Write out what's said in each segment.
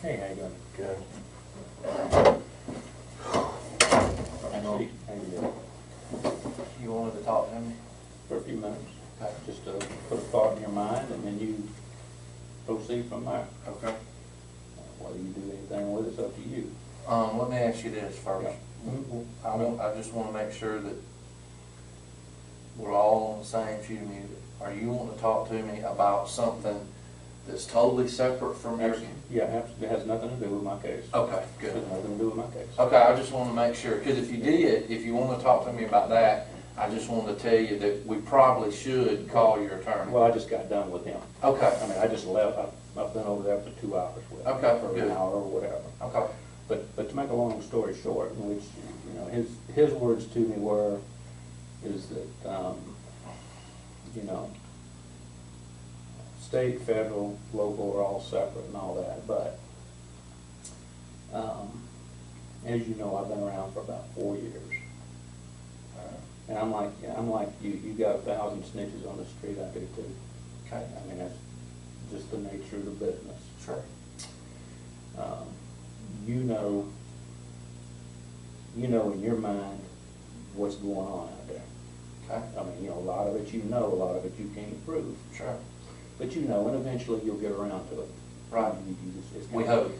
Hey, how you doing? Good. Actually, how you doing? You wanted to talk to me? For a few minutes. Okay. Just to put a thought in your mind, and then you proceed from there. Okay. Whether you do anything with it's up to you. Let me ask you this first. Yeah. I just want to make sure that we're all on the same sheet of music. Are you wanting to talk to me about something that's totally separate from your? Yeah, absolutely. It has nothing to do with my case. Okay, good. It has nothing to do with my case. Okay, I just want to make sure, because if you did, if you want to talk to me about that, I just wanted to tell you that we probably should call your attorney. Well, I just got done with him. Okay. I mean, I just left. I've been over there for 2 hours with him. Okay, For good. an hour or whatever. Okay. But to make a long story short, in which, you know, his words to me were, is that, you know, state, federal, local are all separate and all that, but as you know, I've been around for about 4 years. And I'm like you. You got 1,000 snitches on the street. I do too. Okay. I mean, that's just the nature of the business. Sure. You know in your mind what's going on out there. Okay. I mean, you know, a lot of it you know, a lot of it you can't prove. Sure. But you know, and eventually you'll get around to it. Right. It's We kinda, hope.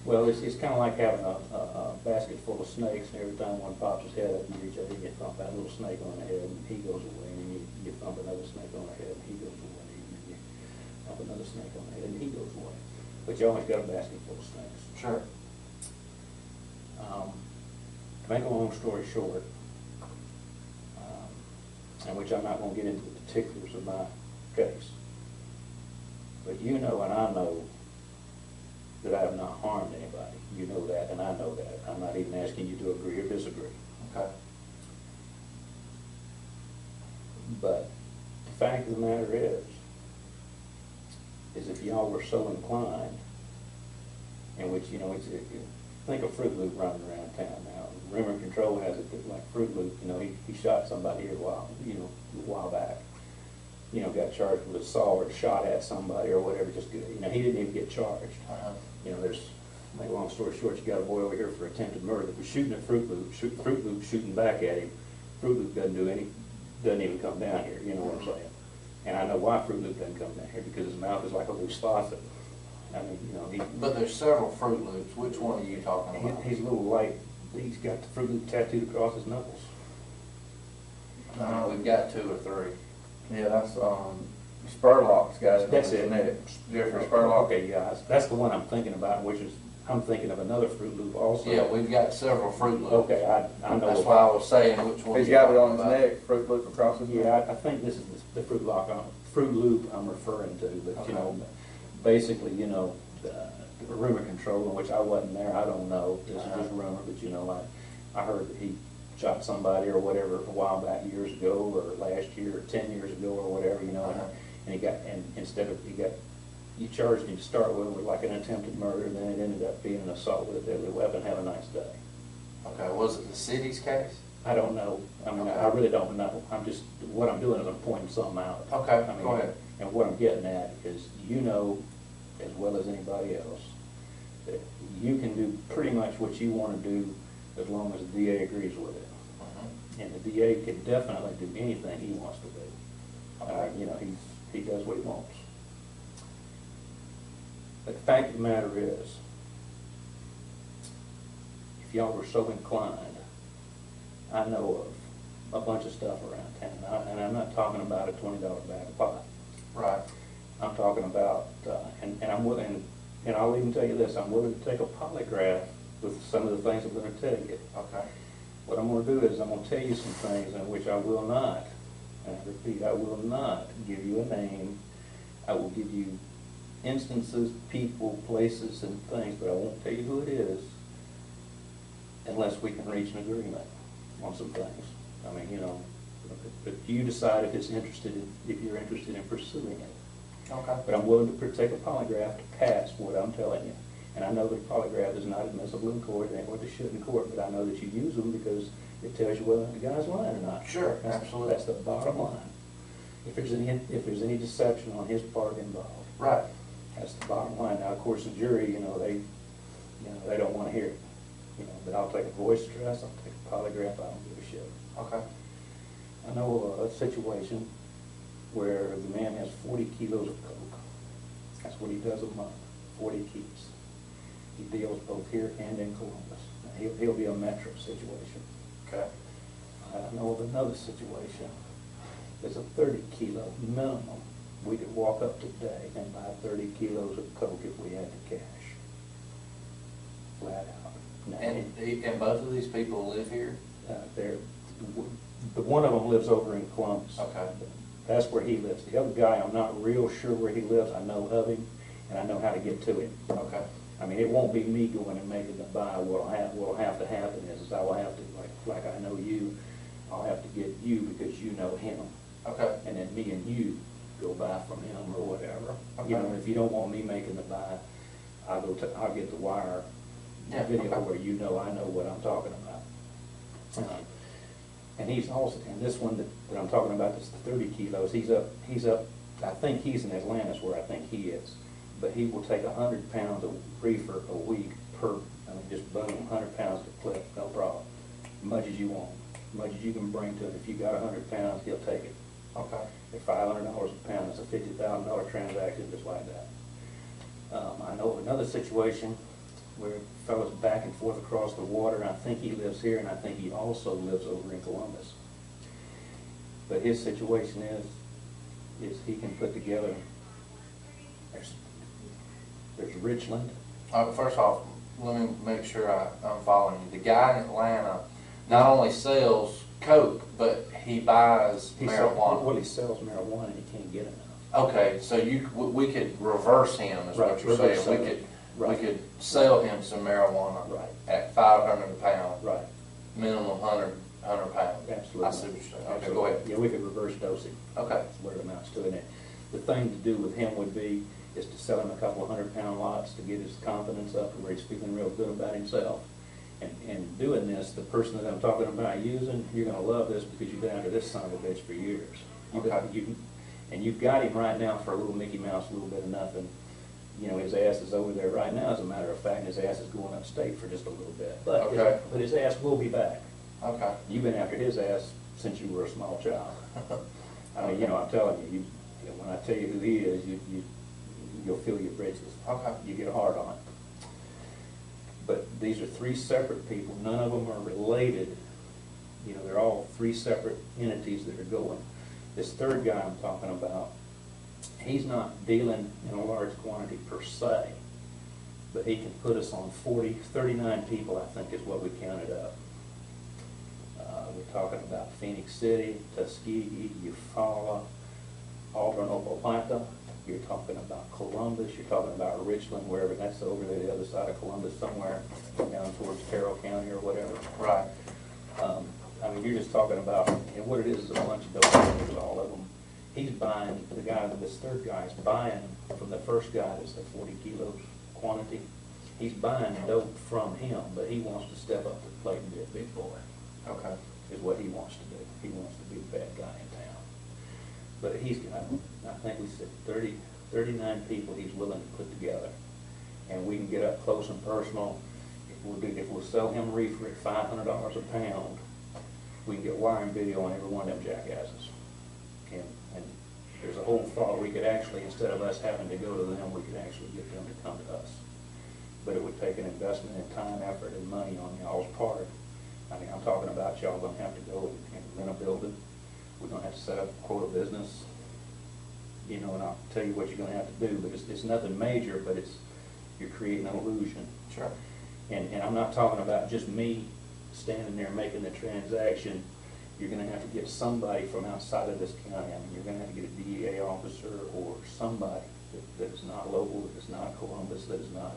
well, it's kind of like having a basket full of snakes, and every time one pops his head up, you reach out and you thump that little snake on the head, and he goes away, and you thump another snake on the head, and he goes away, and you thump another snake on the head, and he goes away. But you always got a basket full of snakes. Sure. To make a long story short, in which I'm not going to get into the particulars of my case, but you know and I know that I have not harmed anybody. You know that, and I know that. I'm not even asking you to agree or disagree. Okay. But the fact of the matter is if y'all were so inclined, in which, you know, think of Fruit Loop running around town now. Rumor Control has it that, like Fruit Loop, you know, he shot somebody here a while back. You know, got charged with assault or shot at somebody or whatever. Just, you know, he didn't even get charged. You know, there's, make a long story short, you got a boy over here for attempted murder that was shooting at Fruit Loop, Fruit Loop shooting back at him. Fruit Loop doesn't even come down here. You know what I'm saying? And I know why Fruit Loop doesn't come down here, because his mouth is like a loose faucet. I mean, you know, But there's several Fruit Loops. Which one are you talking about? He's a little light. He's got the Fruit Loop tattooed across his knuckles. No, we've got 2 or 3. Yeah, that's Spurlock's got it. That's it. Jeffrey Spurlock. Okay, yeah, that's the one I'm thinking about, which is, I'm thinking of another Fruit Loop also. Yeah, we've got several Fruit Loops. Okay, I know. That's why I was saying which one. He's got it on his neck, Fruit Loop across his neck. Yeah, I think this is the Fruit Loop I'm referring to, but Okay. you know, basically, you know, the Rumor Control, in which I wasn't there, I don't know. This is just rumor, but you know, I heard that he shot somebody or whatever a while back, years ago, or last year, or 10 years ago, or whatever, you know, and he got, and instead of, you charged him to start with like an attempted murder, and then it ended up being an assault with a deadly weapon. Have a nice day. Okay, was it the city's case? I don't know. I mean, I really don't know. I'm just, what I'm doing is I'm pointing something out. Okay, I mean, go ahead. And what I'm getting at is, you know, as well as anybody else, that you can do pretty much what you want to do as long as the DA agrees with it. And the DA can definitely do anything he wants to do. You know, he does what he wants. But the fact of the matter is, if y'all were so inclined, I know of a bunch of stuff around town, and I'm not talking about a $20 bag of pot. Right. I'm talking about, and I'm willing, and I'll even tell you this, I'm willing to take a polygraph with some of the things I'm going to tell you. Okay. What I'm going to do is I'm going to tell you some things in which I will not, and I repeat, I will not give you a name. I will give you instances, people, places, and things, but I won't tell you who it is unless we can reach an agreement on some things. I mean, you know, but you decide if you're interested in pursuing it. Okay. But I'm willing to take a polygraph to pass what I'm telling you. And I know that a polygraph is not admissible in court, it ain't what they should in court, but I know that you use them because it tells you whether the guy's lying or not. Sure, absolutely. That's the bottom line. If there's any deception on his part involved. Right. That's the bottom line. Now, of course, the jury, you know, You know, they don't wanna hear it, you know, but I'll take a voice stress, I'll take a polygraph, I don't give a shit. Okay. I know a situation where the man has 40 kilos of coke. That's what he does a month, 40 keys. He deals both here and in Columbus. Now, he'll be a metro situation. Okay. I know of another situation. There's a 30 kilo minimum. We could walk up today and buy 30 kilos of coke if we had the cash. Flat out. Now, And both of these people live here? the one of them lives over in Columbus. Okay. That's where he lives. The other guy, I'm not real sure where he lives. I know of him, and I know how to get to him. Okay. I mean, it won't be me going and making the buy. What'll have to happen is I will have to, like I know you, I'll have to get you because you know him. Okay. And then me and you go buy from him or whatever. Okay. You know, if you don't want me making the buy, I'll get the wire video okay. where you know I know what I'm talking about. And he's also, and this one that I'm talking about, this 30 kilos, he's up, I think he's in Atlanta is where I think he is. But he will take 100 pounds of reefer a week just boom, 100 pounds to clip, no problem. As much as you want, as much as you can bring to him. If you got 100 pounds, he'll take it. Okay. At $500 a pound, it's a $50,000 transaction just like that. I know of another situation where a fellow's back and forth across the water, and I think he lives here, and I think he also lives over in Columbus. But his situation is he can put together, there's Richland. First off, let me make sure I'm following you. The guy in Atlanta not only sells coke, but he buys marijuana. Well, he sells marijuana and he can't get enough. Okay, so we could reverse him, is Right, what you're reverse saying. sale. We Right. could sell him some marijuana Right. at $500 a pound, Right. minimum 100 pounds. Absolutely. I see what you're saying. Okay, Absolutely. go ahead. Yeah, we could reverse dosing. Okay. That's what it amounts to. And the thing to do with him would be is to sell him a couple of 100-pound lots to get his confidence up to where he's feeling real good about himself. And doing this, the person that I'm talking about using, you're going to love this because you've been after this son of a bitch for years. And you've got him right now for a little Mickey Mouse, a little bit of nothing. You know, his ass is over there right now, as a matter of fact, and his ass is going upstate for just a little bit. But his ass will be back. Okay. You've been after his ass since you were a small child. I mean, you know, I'm telling you, when I tell you who he is, you'll feel your britches. Okay. You get hard on it. But these are three separate people. None of them are related. You know, they're all three separate entities that are going. This third guy I'm talking about, he's not dealing in a large quantity per se, but he can put us on 39 people, I think is what we counted up. We're talking about Phoenix City, Tuskegee, Eufaula, Auburn, Opelika. You're talking about Columbus. You're talking about Richland, wherever. That's over there, the other side of Columbus, somewhere down towards Carroll County or whatever. Right. I mean, you're just talking about, and what it is a bunch of dope, all of them. He's buying, the guy, this third guy is buying from the first guy that's the 40 kilos quantity. He's buying dope from him, but he wants to step up to the plate and be a big boy. Okay. Is what he wants to do. He wants to be the bad guy in town. But he's got, I think we said 39 people he's willing to put together. And we can get up close and personal. If we'll sell him reefer at $500 a pound, we can get wire and video on every one of them jackasses. And there's a whole thought, we could actually, instead of us having to go to them, we could actually get them to come to us. But it would take an investment in time, effort, and money on y'all's part. I mean, I'm talking about y'all gonna have to go and rent a building. We're gonna have to set up a quota business. You know, and I'll tell you what you're gonna have to do, but it's nothing major, but you're creating an illusion. Sure. And I'm not talking about just me standing there making the transaction. You're gonna have to get somebody from outside of this county. I mean, you're gonna have to get a DEA officer or somebody that is not local, that is not Columbus, that is not,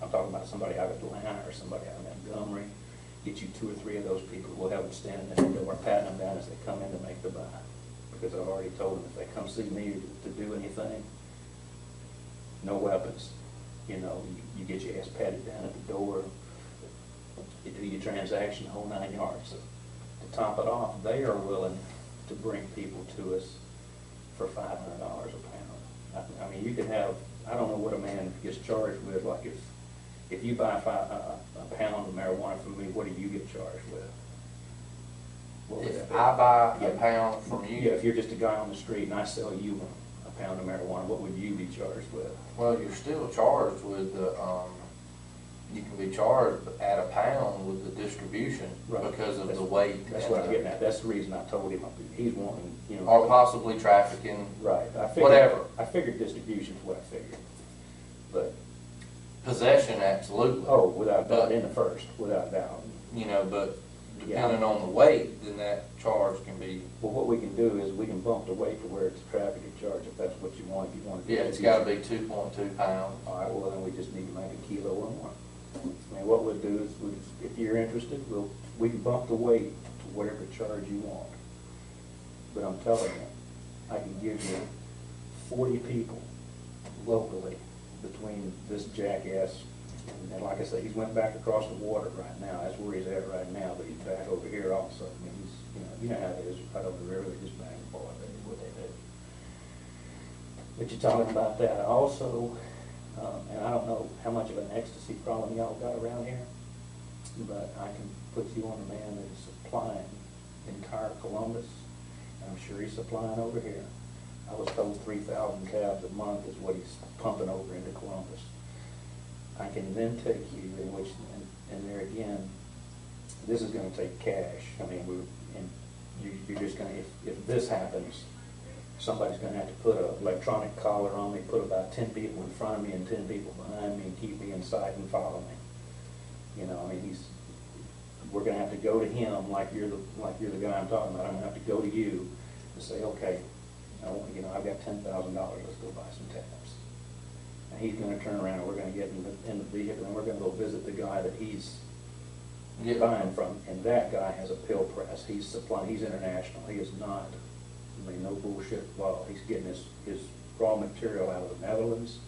I'm talking about somebody out of Atlanta or somebody out of Montgomery. Get you 2 or 3 of those people. We'll have them standing at the door, patting them down as they come in to make the buy. Because I've already told them if they come see me to do anything, no weapons. You know, you get your ass patted down at the door. You do your transaction, the whole 9 yards. So, to top it off, they are willing to bring people to us for $500 a pound. I mean, you could have, I don't know what a man gets charged with, like if you buy a pound of marijuana from me, what do you get charged with? What would If that be? I buy a Yeah. pound from you. Yeah, if you're just a guy on the street and I sell you a pound of marijuana, what would you be charged with? Well, you're still charged with the, you can be charged at a pound with the distribution Right. because of That's- the weight. That's and what I'm the- getting at. That's the reason I told him he's wanting, you know. Or possibly trafficking, Right. I figured, whatever. I figured distribution's what I figured. But, possession, absolutely. oh, without doubt, But- in the first, without doubt. You know, but Yeah. depending on the weight, then that charge can be, Well, what we can do is we can bump the weight to where it's a trafficking charge if that's what you want, if you want to. yeah, it's gotta be 2.2 pounds. All right, well, then we just need to make a kilo or more. I mean, what we'll do is, if you're interested, we can bump the weight to whatever charge you want. But I'm telling you, I can give you 40 people locally between this jackass, and like I say, he's went back across the water right now, that's where he's at right now, but he's back over here also. I mean, you know how it is, right over the river, they just bang for it, they do what they do. But you're talking about that also, and I don't know how much of an ecstasy problem y'all got around here, but I can put you on a man that is supplying entire Columbus, and I'm sure he's supplying over here. I was told 3,000 tabs a month is what he's pumping over into Columbus. I can then take you, in which, and there again, this is gonna take cash. I mean, you're just gonna, if this happens, somebody's gonna have to put an electronic collar on me, put about 10 people in front of me and 10 people behind me, and keep me in sight and follow me. You know, I mean, we're gonna have to go to him like you're the guy I'm talking about. I'm gonna have to go to you and say, okay, I've got $10,000, let's go buy some tabs. And he's gonna turn around and we're gonna get in the vehicle and we're gonna go visit the guy that he's buying from, and that guy has a pill press. He's supplying, he's international. He is not, I mean, no bullshit involved. He's getting his raw material out of the Netherlands.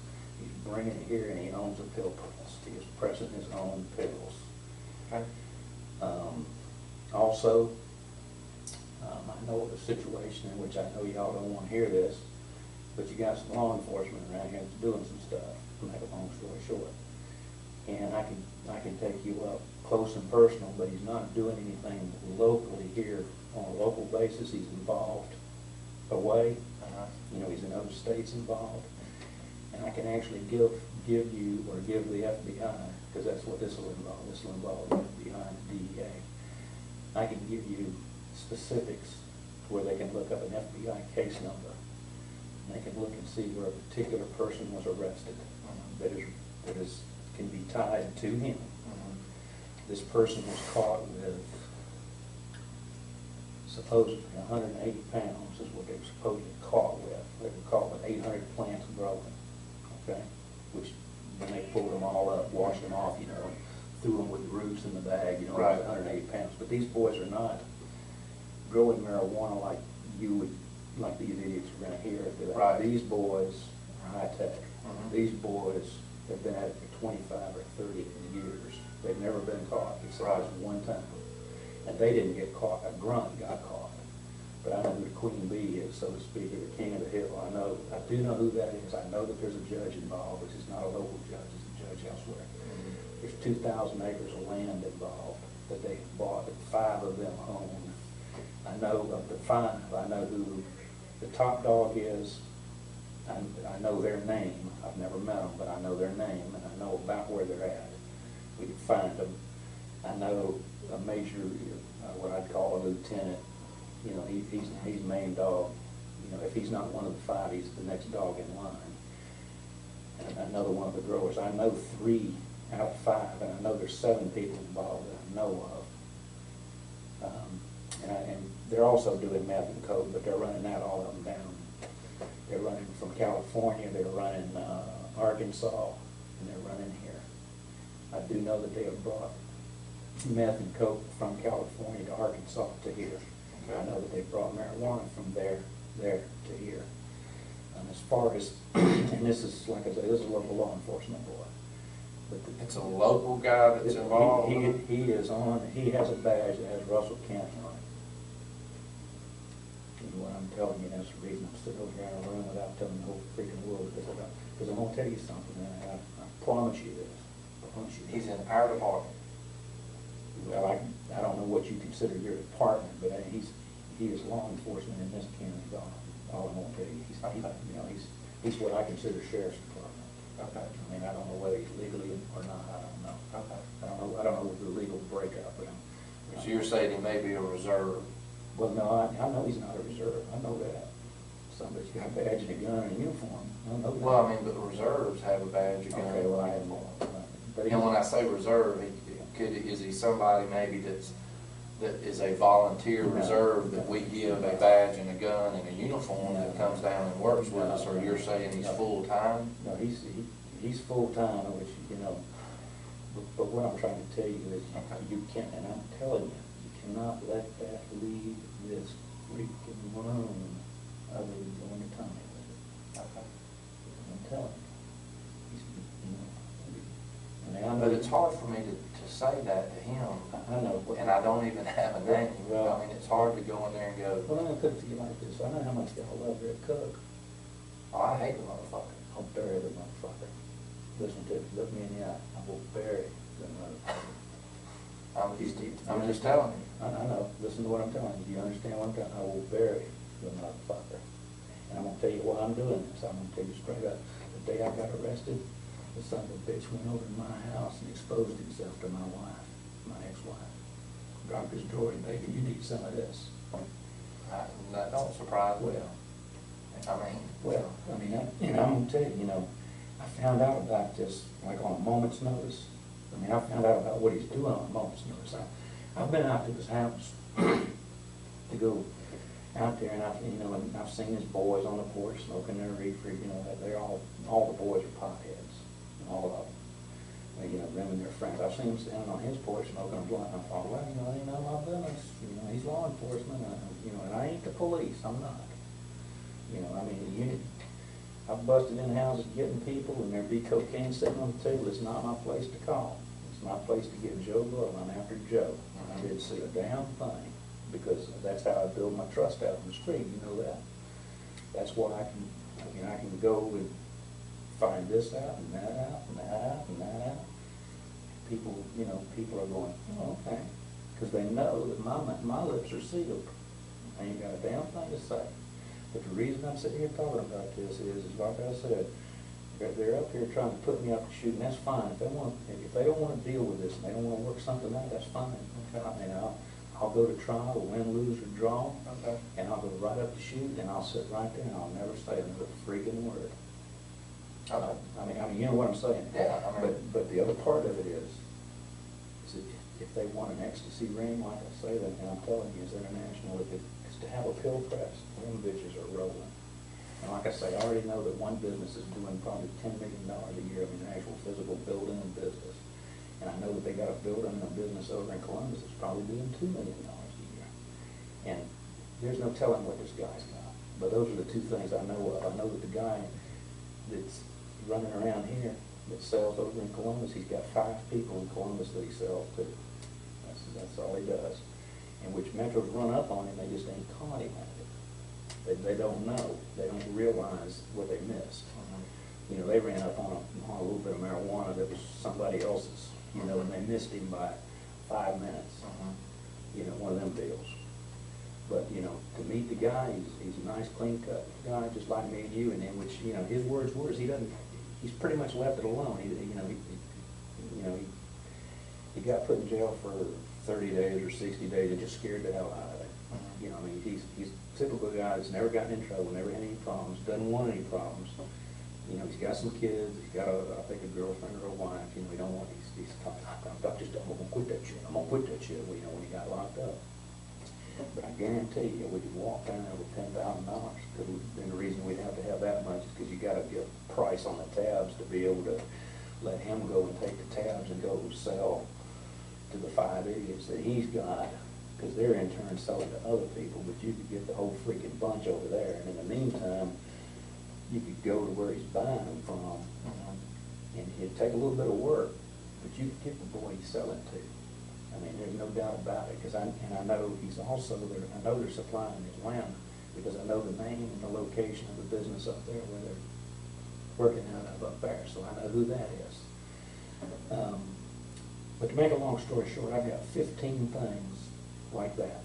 He's bringing it here and he owns a pill press. He is pressing his own pills. Okay. Also, I know of a situation in which I know y'all don't want to hear this, but you got some law enforcement around here that's doing some stuff, to make a long story short. And I can take you up close and personal, but he's not doing anything locally here on a local basis. He's involved away. You know, he's in other states involved. And I can actually give you, or give the FBI, because that's what this will involve. This will involve the FBI and the DEA. I can give you specifics where they can look up an FBI case number. And they can look and see where a particular person was arrested that can be tied to him. This person was caught with supposedly 180 pounds is what they were supposedly caught with. They were caught with 800 plants growing, okay? Which, when they pulled them all up, washed them off, you know, and threw them with the roots in the bag, you know, Right. it was 180 pounds. But these boys are not growing marijuana like these idiots are gonna hear it. Right. These boys are high tech. Mhm. These boys have been at it for 25 or 30 years. They've never been caught except Right. this one time. And they didn't get caught, a grunt got caught. But I know who the queen bee is, so to speak, or the king of the hill. I do know who that is. I know that there's a judge involved, which is not a local judge, it's a judge elsewhere. There's 2,000 acres of land involved that they bought, that 5 of them own. I know of the 5, I know who the top dog is. I know their name. I've never met them, but I know their name, and I know about where they're at. We can find them. I know a major, what I'd call a lieutenant. You know, he's main dog. You know, if he's not one of the 5, he's the next dog in line. And another one of the growers. I know 3 out of 5, and I know there's 7 people involved that I know of. And they're also doing meth and coke, but they're running out all of them down. They're running from California, they're running Arkansas, and they're running here. I do know that they have brought meth and coke from California to Arkansas to here. I know that they brought marijuana from there to here. As far as, and this is, like I say, this is a local law enforcement boy. But It's a local guy that's involved. He is on, he has a badge that has Russell County on it. And what I'm telling you, that's the reason I'm sitting over here in a room without telling the whole freaking world, because I'm gonna tell you something, and I promise you this, He's in our department. Well, I don't know what you consider your department, but he is law enforcement in this county, all I'm gonna tell you. He's what I consider sheriff's department. Okay. I mean, I don't know whether he's legally or not, I don't know. Okay. I don't know the legal breakup, but So you're saying he may be a reserve? well, no, I know he's not a reserve, I know that. Somebody's got a badge and a gun and a uniform, I know that. Well, I mean, but the reserves have a badge, a gun. Okay, well, I have more. And when I say reserve, is he somebody maybe that is a volunteer No. reserve that we give a badge and a gun and a uniform that No. comes down and works with us, or No. you're saying he's No. full-time? No, he's full-time, which, but what I'm trying to tell you is, Okay. you can't, and I'm telling you, you cannot let that leave this freaking room other than going to Tommy with it. Okay. I'm telling you. I mean, I know. But it's hard for me to say that to him, I know. and I don't even have a name. Well- I mean, it's hard to go in there and go, Well, I'm gonna put it to you like this, I know how much y'all love Red Cook. oh, I hate the motherfucker. I'll bury the motherfucker. Listen to me, look me in the eye, I will bury the motherfucker. I'm just telling you. I know, listen to what I'm telling you, do you understand what I'm telling you? I will bury the motherfucker. And I'm gonna tell you why I'm doing this, I'm gonna tell you straight up. The day I got arrested, the son of a bitch went over to my house and exposed himself to my wife, my ex-wife. Dropped his drawer and baby, you need some of this. That don't surprise me. Well, I mean, and I'm gonna tell you, I found out about this like on a moment's notice. I mean, I found out about what he's doing on a moment's notice. I've been out to his house to go out there, and I've seen his boys on the porch smoking their reefer. They're all the boys are potheads, all of them. Them and their friends. I've seen them standing on his porch smoking a blunt. And I thought, well, they know my business. He's law enforcement. And I ain't the police. I'm not. I've busted in houses getting people, and there'd be cocaine sitting on the table. It's not my place to call. It's my place to get Joe Blow. I'm after Joe. And I didn't see a damn thing, because that's how I build my trust out in the street. You know that. That's why I can go and find this out and that out and that out and that out. People are going, oh, okay, because they know that my lips are sealed. I ain't got a damn thing to say. But the reason I'm sitting here talking about this is like I said, they're up here trying to put me up to shoot, and that's fine. If they don't want to deal with this and they don't want to work something out, that's fine. Okay. I mean, I'll go to trial, win, lose, or draw, Okay. and I'll go right up to shoot, and I'll sit right there, and I'll never say another freaking word. Okay. I mean, you know what I'm saying? Yeah, But the other part of it is that if they want an ecstasy ring, like I say, then, and I'm telling you, it's international, it's to have a pill press. Them bitches are rolling. And like I say, I already know that one business is doing probably $10 million a year, an actual physical building and business. And I know that they got a building and a business over in Columbus that's probably doing $2 million a year. And there's no telling what this guy's got. But those are the two things I know of. I know that the guy that's running around here that sells over in Columbus, he's got 5 people in Columbus that he sells to. That's all he does. And which Metro's run up on him, they just ain't caught him at it. They don't know. They don't realize what they missed. They ran up on a little bit of marijuana that was somebody else's, and they missed him by 5 minutes. One of them deals. But, to meet the guy, he's a nice, clean-cut guy, just like me and you, and in which, his words were, he's pretty much left it alone. He got put in jail for 30 days or 60 days. It just scared the hell out of him. He's a typical guy that's never gotten in trouble, never had any problems, doesn't want any problems. He's got some kids, he's got I think a girlfriend or a wife. He don't want, he's talking, I'm gonna quit that shit, I'm gonna quit that shit, when he got locked up. But I guarantee you, we could walk down there with $10,000, and the reason we'd have to have that much is because you gotta get a price on the tabs to be able to let him go and take the tabs and go sell to the 5 idiots that he's got, because they're in turn selling to other people, but you could get the whole freaking bunch over there, and in the meantime, you could go to where he's buying them from, and it'd take a little bit of work, but you could get the boy he's selling to. I mean, there's no doubt about it, because I know he's also there. I know they're supplying his land, because I know the name and the location of the business up there where they're working out of up there, so I know who that is. But to make a long story short, I've got 15 things like that.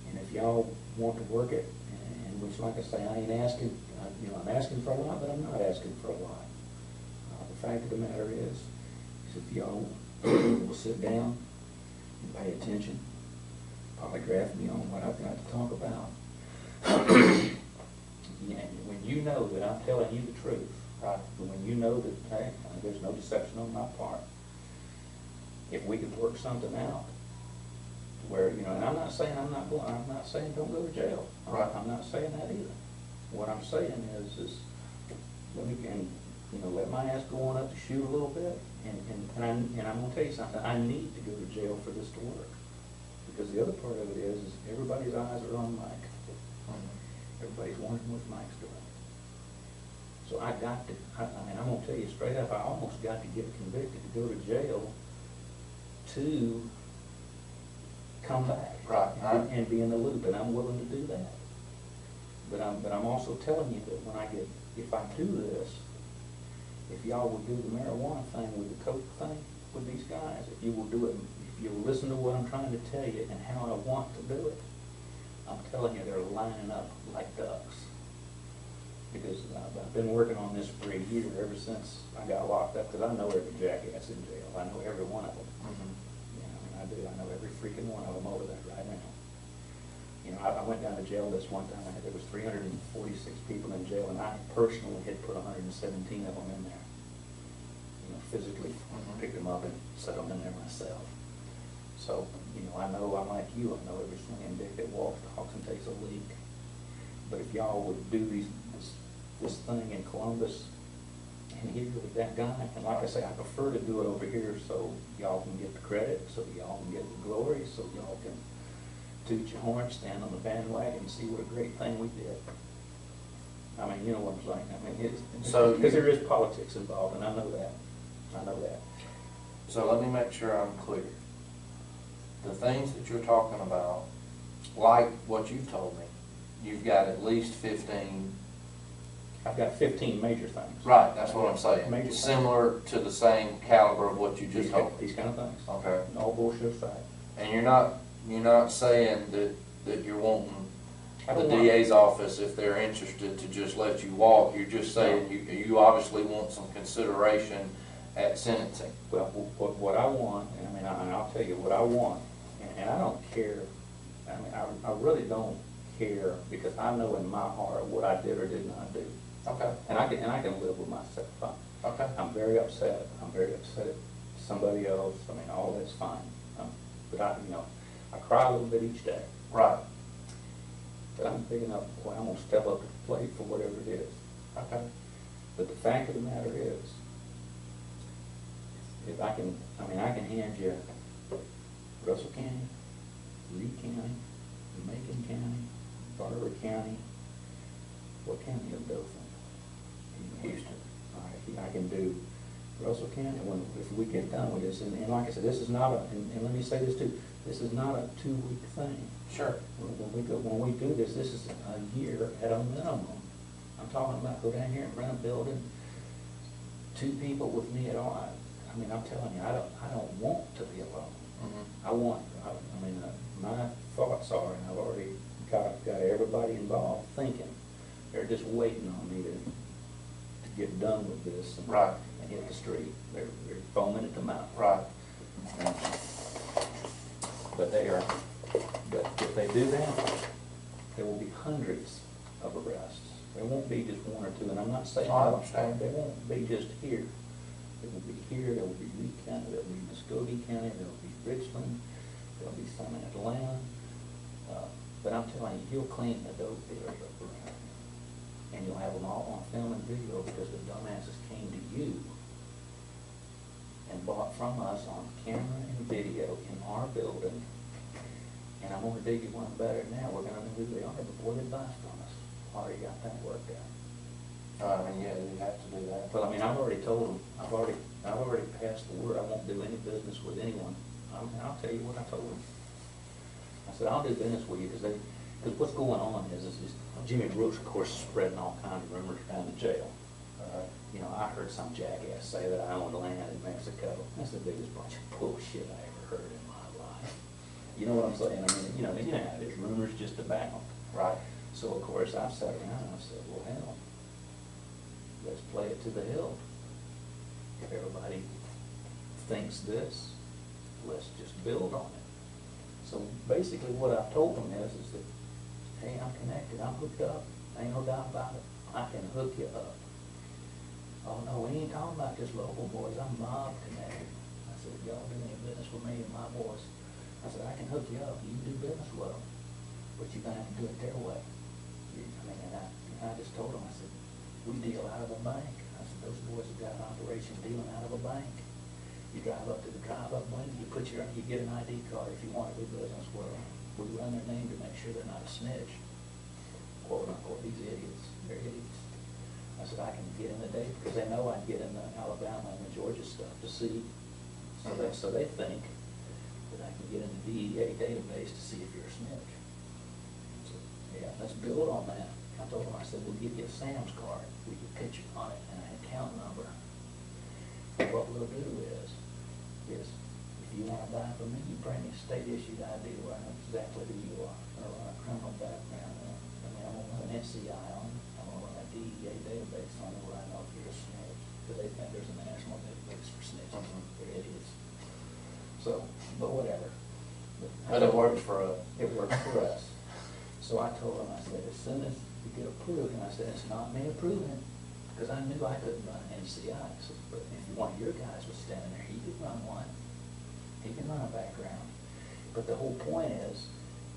And if y'all want to work it, and which, like I say, I ain't asking, I'm asking for a lot, but I'm not asking for a lot. The fact of the matter is if y'all will sit down and pay attention, polygraph me on what I've got to talk about. When you know that I'm telling you the truth, Right. when you know that, hey, there's no deception on my part, if we could work something out, to where, and I'm not saying I'm not saying don't go to jail. Right. I'm not saying that either. What I'm saying is let me, let my ass go on up to shoot a little bit, and I'm gonna tell you something, I need to go to jail for this to work. Because the other part of it is everybody's eyes are on Mike. Everybody's wondering what Mike's doing. So I got to, I'm gonna tell you straight up, I almost got to get convicted to go to jail to come back. Right. And be in the loop, and I'm willing to do that. But I'm also telling you that when if I do this, if y'all will do the marijuana thing with the coke thing with these guys, if you will do it, if you'll listen to what I'm trying to tell you and how I want to do it, I'm telling you, they're lining up like ducks. Because I've been working on this for a year, ever since I got locked up, because I know every jackass in jail. I know every one of them. I do. I know every freaking one of them over there right now. I went down to jail this one time. There was 346 people in jail, and I personally had put 117 of them in there. Physically picked them up and set them in there myself. So, I know I'm like you. I know every swinging dick that walks, talks, and takes a leak. But if y'all would do this thing in Columbus and here with that guy, and like I say, I prefer to do it over here so y'all can get the credit, so y'all can get the glory, so y'all can toot your horn, stand on the bandwagon, and see what a great thing we did. I mean, you know what I'm saying? Because there is politics involved, and I know that. So let me make sure I'm clear. The things that you're talking about, like what you've told me, you've got at least 15. I've got 15 major things. Right, that's what I'm saying. Major Similar to the same caliber of what you just told me. These kind of things. Okay. All bullshit aside. And you're not saying that you're wanting I the don't want- DA's office, if they're interested, to just let you walk. You're just saying you obviously want some consideration at sentencing. Well, what I want, and I'll tell you what I want, and I don't care. I really don't care, because I know in my heart what I did or did not do. Okay. And I can live with myself. Okay. I'm very upset. I'm very upset at somebody else. All that's fine. But I cry a little bit each day. Right. But I'm big enough, boy, I'm gonna step up to the plate for whatever it is. Okay. But the fact of the matter is, if I can hand you Russell County, Lee County, Macon County, Barber County, what county is Dothan? Houston. All right, I can do Russell County, if we get done with this, and like I said, this is not and let me say this too, this is not a 2-week thing. Sure. When we do this is a year at a minimum. I'm talking about go down here and rent a building, 2 people with me at all. I'm telling you, I don't want to be alone. My thoughts are, and I've already got everybody involved thinking, they're just waiting on me to get done with this and, Right. and hit the street. They're foaming at the mouth. Right. But if they do that, there will be hundreds of arrests. There won't be just 1 or 2, and I'm not saying I understand. they won't be just here. There will be here, there will be Lee County, there will be Muskogee County, there will be Richland, there will be some in Atlanta. But I'm telling you, he'll clean the dope dealers up around here. And you'll have them all on film and video, because the dumbasses came to you and bought from us on camera and video in our building. And I'm going to dig you one better now. We're going to know who they are before they buy from us. Already got that worked out. Yeah, you have to do that. Well, I've already told them. I've already passed the word. I won't do any business with anyone. I'll tell you what I told them. I said, I'll do business with you because what's going on is Jimmy Brooks, of course, is spreading all kinds of rumors around the jail. I heard heard some jackass say that I owned land in Mexico. That's the biggest bunch of bullshit I ever heard in my life. You know what I'm saying? I mean, you know how it is. Rumors just abound. Right. So of course I sat around and I said, well, hell, let's play it to the hilt. If everybody thinks this, let's just build on it. So basically what I've told them is that, hey, I'm connected, I'm hooked up, ain't no doubt about it. I can hook you up. Oh no, we ain't talking about just local boys, I'm mob connected. I said, y'all do any business with me and my boys? I said, I can hook you up, you can do business with them, but you're gonna have to do it their way. I mean, and I just told them, I said, we deal out of a bank. I said, those boys have got an operation dealing out of a bank. You drive up to the drive-up window, you get an ID card if you want to do business with them. We run their name to make sure they're not a snitch. Quote unquote, these idiots, they're idiots. I said, I can get in the day, because they know I can get in the Alabama and the Georgia stuff to see. So they think that I can get in the DEA database to see if you're a snitch. So, yeah, let's build on that. I told them, I said, we'll give you a Sam's card with your picture on it and an account number. And what we'll do is if you want to buy from me, you bring me a state-issued ID where I know exactly who you are. I'm going to run a criminal background on. I mean, I'm going to run an NCI on. I'm going to run a DEA database on it where I know if you're a snitch. Because they think there's a national database for snitches. They're idiots. So, but whatever. But it works for us. It works for us. So I told them, I said, as soon as you get approved, and I said, it's not me approving it, because I knew I couldn't run an NCI. So, but if one of your guys was standing there, he could run one. He can run a background. But the whole point is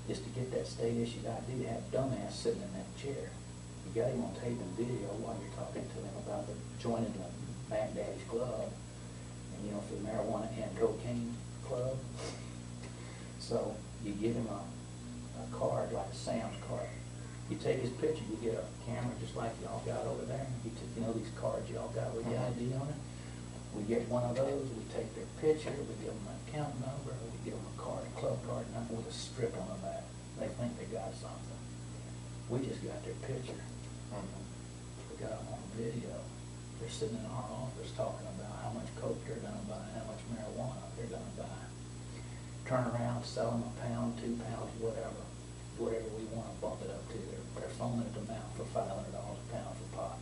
to get that state-issued ID to have dumbass sitting in that chair. You got him on tape and video while you're talking to him about joining the Mac Daddy's Club, and you know, for the marijuana and cocaine club. So you give him a card, like a Sam's card. You take his picture, you get a camera just like y'all got over there. You know these cards y'all got with the ID on it? We get one of those, we take their picture, we give them an account number, we give them a card, a club card number with a strip on the back. They think they got something. We just got their picture. We got them on video. They're sitting in our office talking about how much coke they're gonna buy, how much marijuana they're gonna buy. Turn around, sell them a pound, 2 pounds, whatever we want to bump it up to. They're phoning it them out for $500 a pound for pot.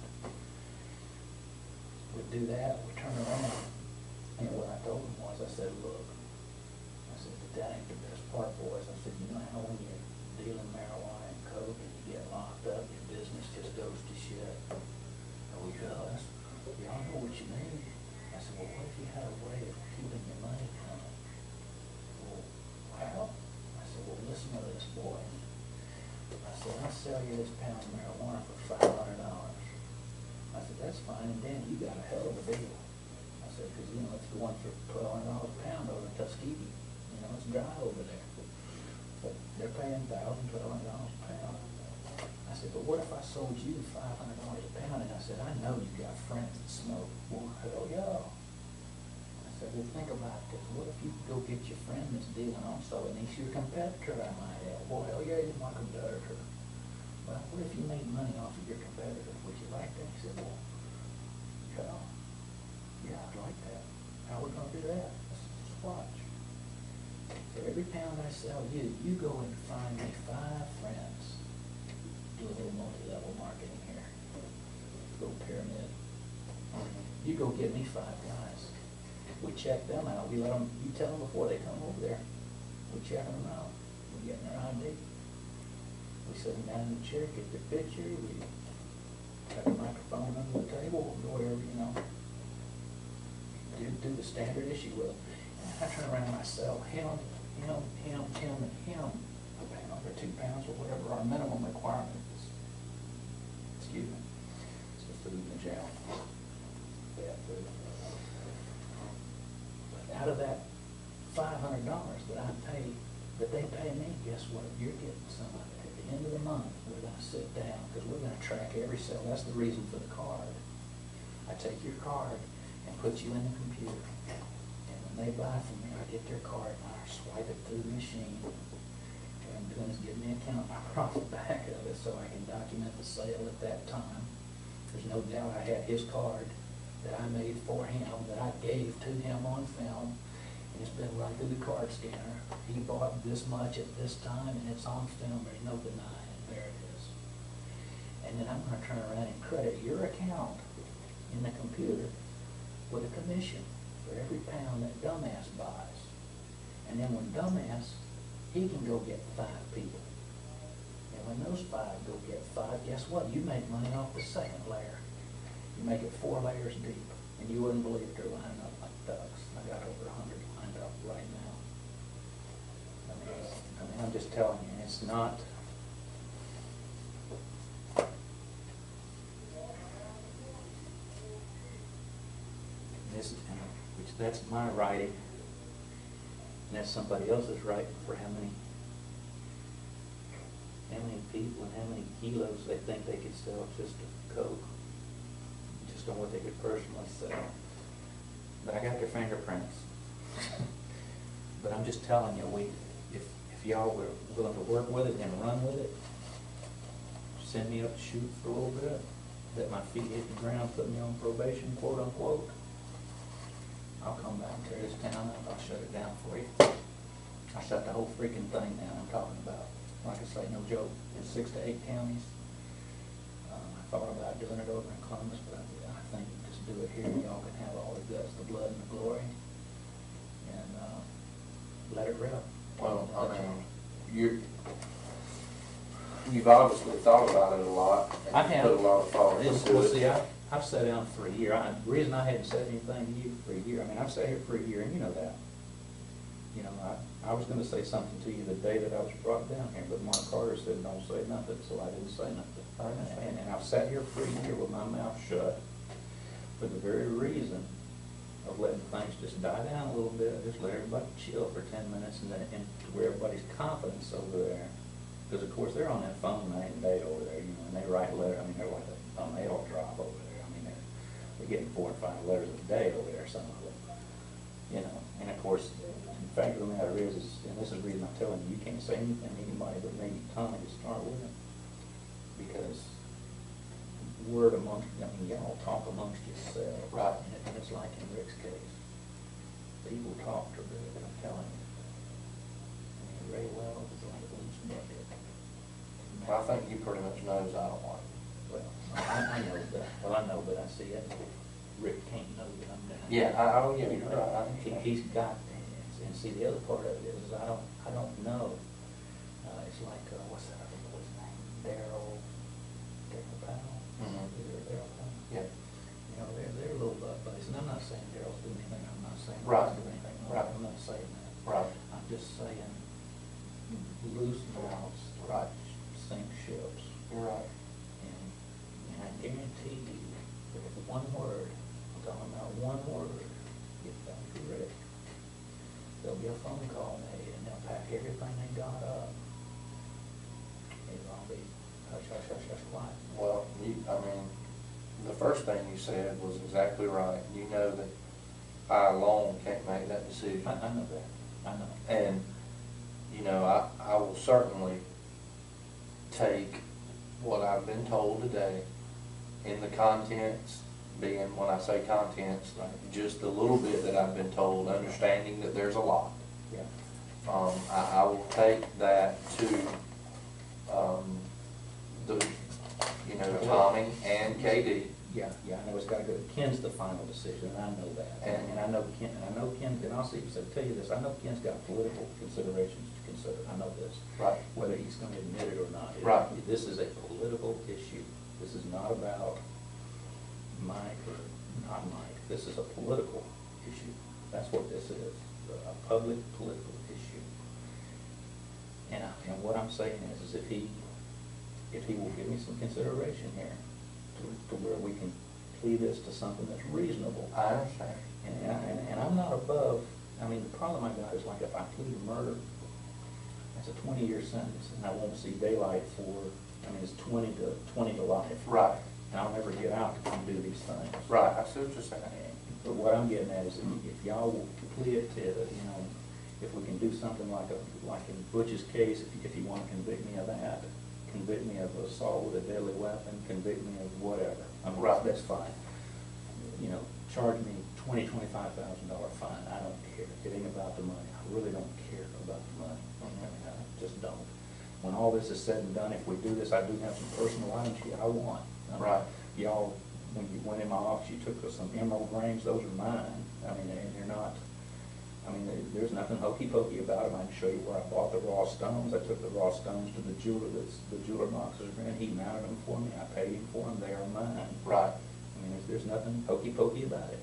We do that, we turn around, and what I told them was, I said, look, I said, but that ain't the best part, boys. I said, you know how when you're dealing marijuana and coke and you get locked up, your business just goes to shit? And we go, y'all know what you need. I said, well, what if you had a way of keeping your money coming? Well, how? I said, well, listen to this, boy. I said, I'll sell you this pound of marijuana for $500. I said, that's fine, and Dan, you got a hell of a deal. I said, because, you know, it's going for $1,200 a pound over in Tuskegee. You know, it's dry over there. But they're paying $1,000, $1,200 a pound. I said, but what if I sold you $500 a pound? And I said, I know you got friends that smoke. Well, hell yeah. I said, well, think about this. What if you go get your friend that's dealing also, and he's your competitor, I might add? Well, hell yeah, he's my competitor. Well, what if you made money off of your competitor? Would you like that? He said, well, yeah, I'd like that. How are we going to do that? I said, just watch. For every pound I sell you, you go and find me 5 friends. Do a little multi-level marketing here. Little pyramid. You go get me 5 guys. We check them out. We let them, you tell them before they come over there. We check them out. We get their ID. We sit them down in the chair, get their picture, we got the microphone under the table, or whatever, you know. Do the standard issue with them. And I turn around and I sell him, and him a pound or 2 pounds or whatever our minimum requirement is. Excuse me. It's the food in the jail. Bad food. But out of that $500 that they pay me, guess what? You're getting some of it. At the end of the month, we're going to sit down, because we're going to track every sale. That's the reason for the card. I take your card and put you in the computer. And when they buy from me, I get their card and I swipe it through the machine. What I'm doing is give me an account number off the back of it so I can document the sale at that time. There's no doubt I had his card that I made for him, that I gave to him on film, and it's been run through the card scanner. He bought this much at this time, and it's on film, there's no denying, there it is. And then I'm gonna turn around and credit your account in the computer with a commission for every pound that dumbass buys. And then when dumbass, he can go get 5 people. And when those 5 go get 5, guess what? You make money off the second layer. You make it 4 layers deep, and you wouldn't believe they're lining up like ducks. I got over 100 lined up right now. I mean, I'm just telling you, it's not. This, which that's my writing, and that's somebody else's writing for how many people and how many kilos they think they could sell just of coke, just on what they could personally sell. But I got their fingerprints. But I'm just telling you, if y'all were willing to work with it and run with it, send me up to shoot for a little bit, let my feet hit the ground, put me on probation, quote unquote, I'll come back and tear this town up, I'll shut it down for you. I shut the whole freaking thing down I'm talking about. Like I say, no joke, in 6 to 8 counties. I thought about doing it over in Columbus, but I think just do it here, y'all can have all the guts, the blood, and the glory, and let it rip. Well, I mean, you've obviously thought about it a lot, I and you have. put a lot of thought into Well, it. see, I've sat down for a year. The reason I hadn't said anything to you for a year, I mean, I've sat here for a year, and you know that. You know, I was gonna say something to you the day that I was brought down here, but Mark Carter said, don't say nothing, so I didn't say nothing. And I've sat here for a year with my mouth shut for the very reason of letting things just die down a little bit, just let everybody chill for 10 minutes, and then and to where everybody's confidence over there. Because of course they're on that phone night and day over there, you know, and they write letters. I mean, they're like a mail drop over there. I mean, they're getting 4 or 5 letters a day over there, some of them. You know, and of course, the fact of the matter is, and this is the reason I'm telling you, you can't say anything to anybody but maybe Tommy to start with, because word amongst, I mean, y'all talk amongst yourselves. Right. And it's like in Rick's case, people talk to Rick, I'm telling you. I mean, Ray Wells is like a loose bucket. I think you pretty much knows I don't like it. Well, I know that. Well, I know, but I see it. Rick can't know that I'm down. Yeah, yeah, You you're know, right. I understand. He's got, and see, the other part of it is I don't know. It's like, what's that other boy's name? Daryl Powell? Mhm. Is it Daryl Powell? Yeah. You know, they're little buddies, and I'm not saying Daryl's doing anything, I'm not saying Right. Daryl's doing anything wrong. Right. I'm not saying that. Right. I'm just saying, loose mouths, Right. sink ships. You're right. And I guarantee you that if one word, I'm talking about one word, gets back to Rick, there'll be a phone call made, and they'll pack everything they got up. It'll all be hush, hush, hush, hush, quiet. Well, I mean, the first thing you said was exactly right. You know that I alone can't make that decision. I know that, I know. And, you know, I will certainly take what I've been told today in the contents, being, when I say contents, just the little bit that I've been told, understanding that there's a lot. Yeah. I will take that to, Tommy and KD. Yeah, I know it's gotta go, Ken's the final decision, and I know that. And I know Ken, and I'll see, so tell you this, I know Ken's got political considerations to consider, I know this. Right. Whether he's gonna admit it or not. Right. This is a political issue. This is not about Mike or not Mike. This is a political issue. That's what this is, a public political issue. And what I'm saying is if he will give me some consideration here to where we can plead this to something that's reasonable. I understand. And I'm not above, I mean, the problem I got is like if I plead murder, that's a 20-year sentence, and I won't see daylight for, I mean, it's 20 to life. Right. And I'll never get out if I do these things. Right, I see what you're saying. But what I'm getting at is if y'all will plead it to, you know, if we can do something like in Butch's case, if you want to convict me of that, convict me of assault with a deadly weapon, convict me of whatever. I mean, Right. that's fine. you know, charge me $25,000 fine. I don't care. It ain't about the money. I really don't care about the money. I mean, I just don't. When all this is said and done, if we do this, I do have some personal items here I want. Right. Y'all, when you went in my office, you took some emerald rings. Those are mine. I mean, they're not, I mean, there's nothing hokey pokey about them. I can show you where I bought the raw stones. I took the raw stones to the jeweler the jeweler boxes are in. He mounted them for me. I paid him for them. They are mine. Right. I mean, there's nothing hokey pokey about it.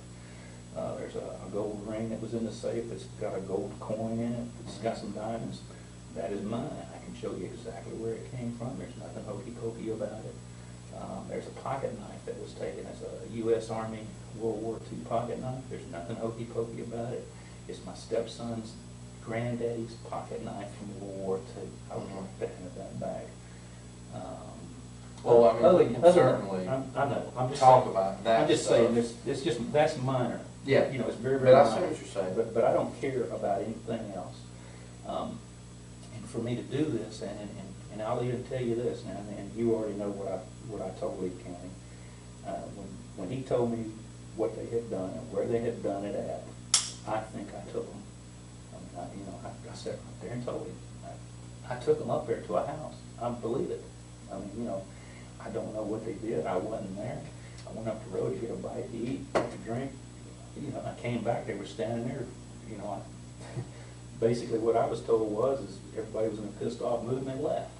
There's a gold ring that was in the safe that's got a gold coin in it. It's got some diamonds. That is mine. I can show you exactly where it came from. There's nothing hokey pokey about it. There's a pocket knife that was taken as a U.S. Army World War II pocket knife. There's nothing hokey pokey about it. It's my stepson's granddaddy's pocket knife from World War II. I would like to have that back. Well, I mean, we can certainly I know. I'm just talk saying, about that I'm just stuff. saying, it's just, that's minor. Yeah. You know, it's very, very But I minor. see what you're saying. But I don't care about anything else. And for me to do this, and I'll even tell you this now, and you already know what I told Lee County. When he told me what they had done and where they had done it at, I think I took them. I mean, I sat right there and told him. I took them up there to a house. I believe it. I mean, you know, I don't know what they did. I wasn't there. I went up the road to get a bite to eat, a drink. You know, I came back, they were standing there. You know, basically what I was told is everybody was in a pissed off mood and they left.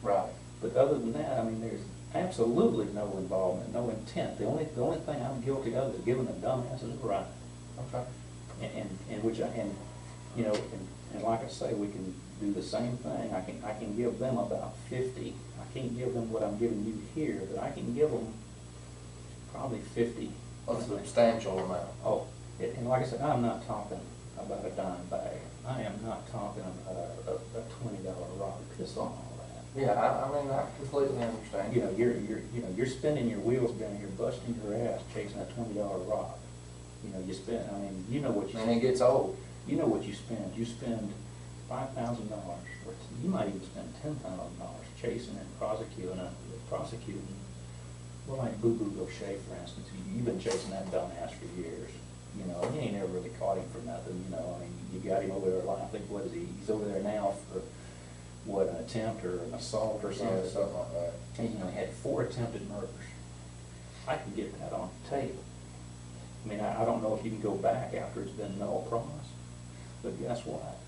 Right. But other than that, I mean, there's absolutely no involvement, no intent. The only thing I'm guilty of is giving the dumbasses a ride. Okay. And which you know, and like I say, we can do the same thing. I can give them about 50. I can't give them what I'm giving you here, but I can give them probably 50. A substantial amount. Oh, and like I said, I'm not talking about a dime bag. I am not talking about a $20 rock. Piss on all that. Yeah, I mean, I completely understand. You know, you're spinning your wheels down here, busting your ass, chasing a $20 rock. You know, you spend. I mean, you know what you. And it gets old. You know what you spend. You spend $5,000, or you might even spend $10,000 chasing and prosecuting. Well, like Boo Boo Gaucher, for instance, you've been chasing that dumbass for years. You know, you ain't never really caught him for nothing. You know, I mean, you got him over there. I think what is he? He's over there now for what, an attempt or an assault or something. Yeah, something like that. And you know, he had 4 attempted murders. I can get that on tape. I mean, I don't know if you can go back after it's been null pros, but guess what?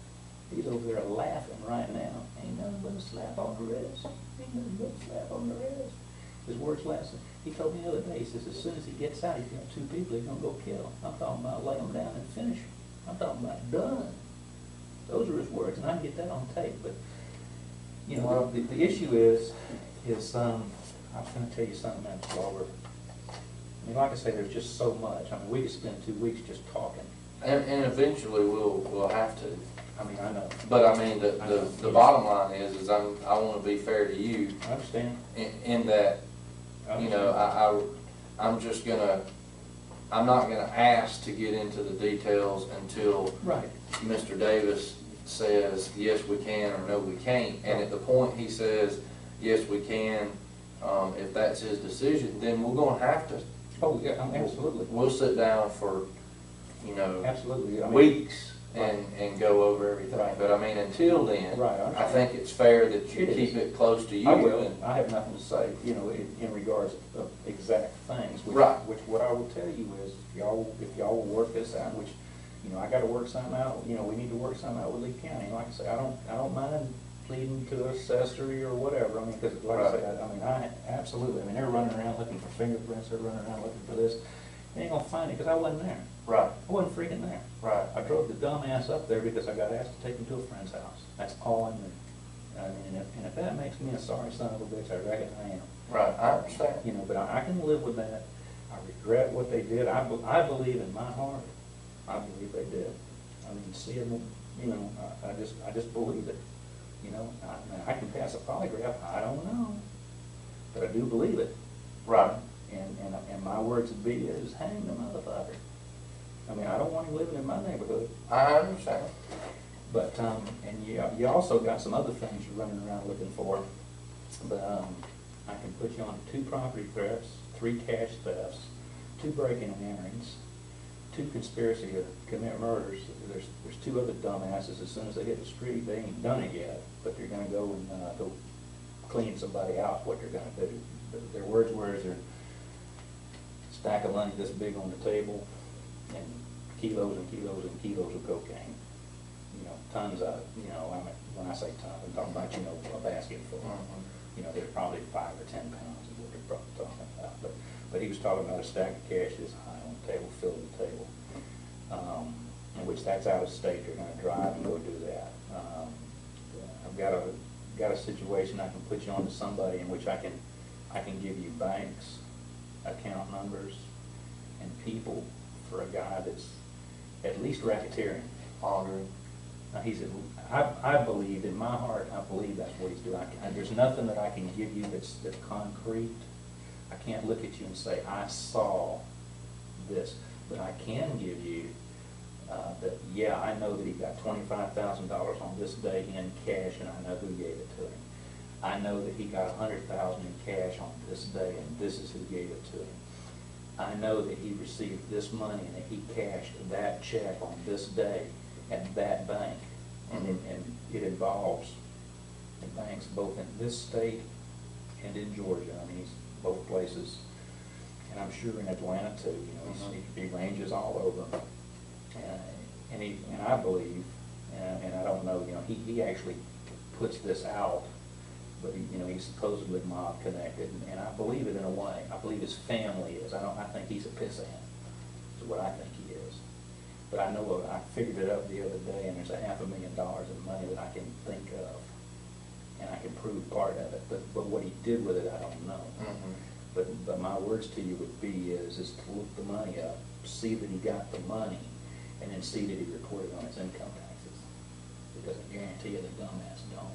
He's over there laughing right now. Ain't nothing but a slap on the wrist. Ain't nothing but a slap on the wrist. His words last. He told me the other day, he says, as soon as he gets out, he's got 2 people he's going to go kill. I'm talking about lay them down and finish them. I'm talking about done. Those are his words, and I can get that on tape. But, you know, Well, the issue is I was going to tell you something else while we're, I mean, like I say, there's just so much. I mean, we could spend 2 weeks just talking. And eventually we'll have to. I mean, I know. But I mean, the bottom line is I want to be fair to you I understand. in that, you know, I'm not gonna ask to get into the details until Right. Mr. Davis says, yes, we can, or no, we can't. And at the point he says, yes, we can, if that's his decision, then we're gonna have to. Oh, yeah, absolutely. We'll sit down for, you know, Absolutely. I mean, weeks right. and go over everything. Right. But I mean, until then, Right, I I understand. think it's fair that you It is. keep it close to you. I will. and- I have nothing to say, you know, in regards of exact things. Right. Which what I will tell you is, if y'all will work this out, which, you know, I gotta work something out, you know, we need to work something out with Lee County. Like I say, I don't mind pleading to accessory or whatever. I mean, because like I say, I absolutely, I mean, they're running around looking for fingerprints, they're running around looking for this. They ain't gonna find it, because I wasn't there. Right, I wasn't freaking there. right. I drove the dumbass up there because I got asked to take him to a friend's house. That's all I knew. I mean, if that makes me a sorry son of a bitch, I reckon I am. Right, I understand. You know, but I can live with that. I regret what they did. I believe in my heart, I believe they did. I mean, seeing them, you know, I just believe it. You know, I can pass a polygraph, I don't know, but I do believe it. Right. And my words would be is hang the motherfucker. I mean, I don't want him living in my neighborhood. I understand. But, and you also got some other things you're running around looking for. But I can put you on 2 property thefts, 3 cash thefts, 2 break-in and enterings, 2 conspiracy to commit murders. There's 2 other dumbasses, as soon as they hit the street, they ain't done it yet, but they're gonna go and, go clean somebody out, what they're gonna do. Their words were, is there stack of money this big on the table, and kilos and kilos and kilos of cocaine. You know, tons of, you know, I mean, when I say tons, I'm talking about, you know, a basket full. You know, there's probably 5 or 10 pounds is what they're probably talking about. But he was talking about a stack of cash this high on the table, filled the table. In which that's out of state, they're gonna drive and go do that. I've got a situation, I can put you on to somebody in which I can give you banks, account numbers, and people for a guy that's at least racketeering. Laundering. Now, I believe, in my heart, I believe that's what he's doing. There's nothing that I can give you that's concrete. I can't look at you and say, I saw this, but I can give you that, yeah, I know that he got $25,000 on this day in cash, and I know who gave it to him. I know that he got $100,000 in cash on this day, and this is who gave it to him. I know that he received this money and that he cashed that check on this day at that bank. And it involves the banks both in this state and in Georgia. I mean, he's both places, and I'm sure in Atlanta too. You know, he ranges all over. And I believe, and I don't know, you know, he actually puts this out, but you know, he's supposedly mob connected, and I believe it in a way. I believe his family is. I think he's a pissant. Is what I think he is. But I know, I figured it up the other day, and there's $500,000 in money that I can think of, and I can prove part of it. But what he did with it, I don't know. But my words to you would be is to look the money up, see that he got the money, and then see that he reported on his income taxes. Because I guarantee you the dumbass don't.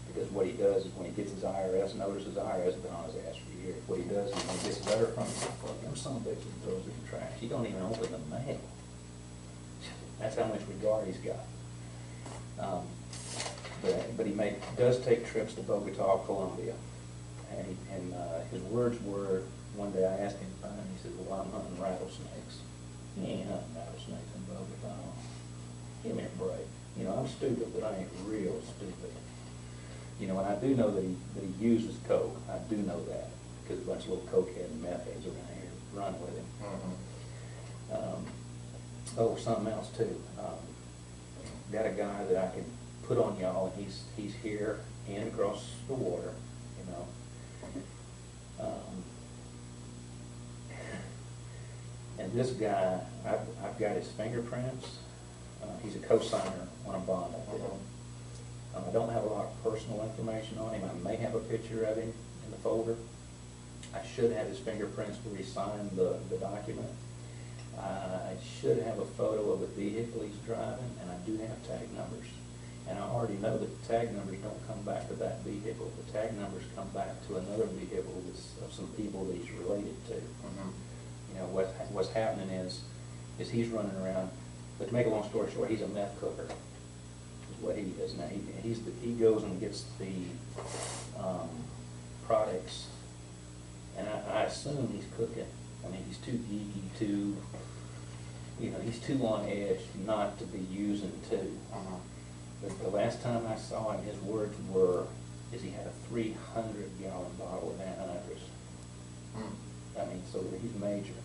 Because what he does is when he gets his IRS notice, his IRS has been on his ass for years. What he does is when he gets a letter from him, fuck them son of a bitches and throws it in the trash. He don't even open the mail. That's how much regard he's got. But he does take trips to Bogota, Colombia. And his words were, one day I asked him about him, he said, well, I'm hunting rattlesnakes. He ain't hunting rattlesnakes in Bogota. Give me a break. You know, I'm stupid, but I ain't real stupid. You know, and I do know that he uses coke. I do know that, because a bunch of little cokehead and meth heads around here run with him. Something else too. Got a guy that I can put on y'all, and he's here and across the water, you know. And this guy, I've got his fingerprints. He's a co-signer on a bond I did. I don't have a lot of personal information on him. I may have a picture of him in the folder. I should have his fingerprints where he signed the document. I should have a photo of the vehicle he's driving, and I do have tag numbers. And I already know that the tag numbers don't come back to that vehicle. The tag numbers come back to another vehicle of some people that he's related to. You know, what's happening is he's running around. But to make a long story short, he's a meth cooker. Is what he is now. He goes and gets the products, and I assume he's cooking. I mean, he's too geeky, he's too on edge not to be using too. But the last time I saw him, his words were, he had a 300-gallon bottle of anhydrous. I mean, so he's major.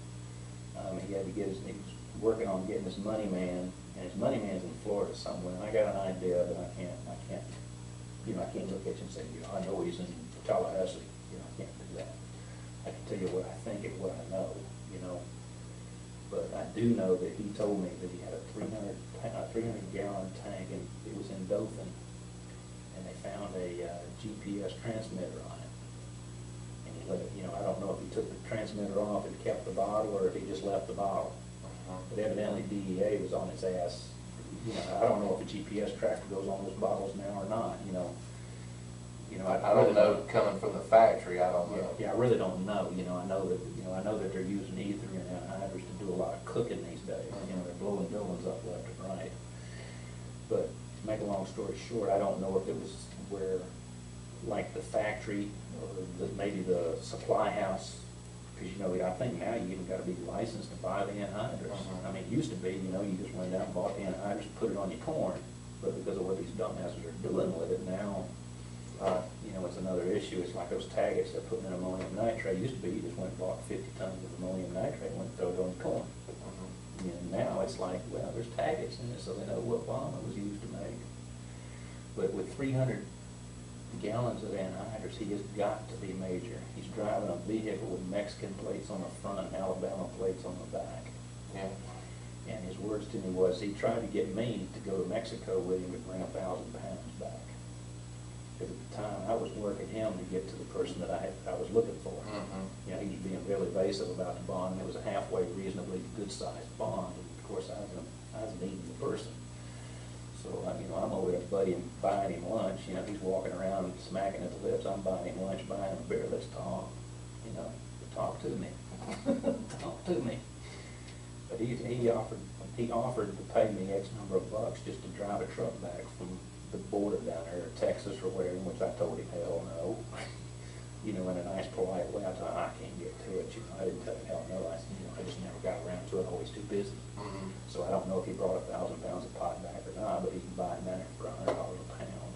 He had to he was working on getting his money man, and his money man's in Florida somewhere. And I got an idea, but I can't look at you and say, I know he's in Tallahassee. I can't do that. I can tell you what I think and what I know, But I do know that he told me that he had a 300-gallon tank, and it was in Dothan, and they found a GPS transmitter on it. And he let it, I don't know if he took the transmitter off and kept the bottle, or if he just left the bottle. But evidently DEA was on his ass. I don't know if a GPS tracker goes on those bottles now or not. I don't know, coming from the factory, I don't know. Yeah, I really don't know. I know that they're using ether and anhydrous to do a lot of cooking these days. They're blowing buildings up left and right. But to make a long story short, I don't know if it was where, like the factory or maybe the supply house Because, you know, I think now you even gotta be licensed to buy the anhydrous. Mhm. I mean, it used to be, you know, you just went down and bought the anhydrous, put it on your corn. But because of what these dumbasses are doing with it now, you know, it's another issue. It's like those taggets they're putting in ammonium nitrate. It used to be you just went and bought 50 tons of ammonium nitrate and went and throw it on the corn. You know, now it's like, well, there's taggets in it, so they know what bomb it was used to make. But with 300 gallons of anhydrous, he has got to be major. He's driving a vehicle with Mexican plates on the front and Alabama plates on the back. Yeah. And his words to me was, he tried to get me to go to Mexico with him to bring 1,000 pounds back. Because at the time, I was working him to get to the person that I was looking for. You know, he was being real evasive about the bond, and it was a halfway reasonably good-sized bond. And of course, I was needing the person. So, you know, I'm over there buying him lunch. You know, he's walking around smacking at the lips. I'm buying him lunch, buying him a beer. Let's talk. You know, talk to me. Talk to me. But he offered to pay me X number of bucks just to drive a truck back from the border down there, Texas or wherever, which I told him, hell no. You know, in a nice, polite way. I thought, I can't get to it. You know, I didn't tell him, hell no. I said, you know, I just never got around to it. Always too busy. So I don't know if he brought 1,000 pounds of pot back or not, but he can buy it down there for $100 a pound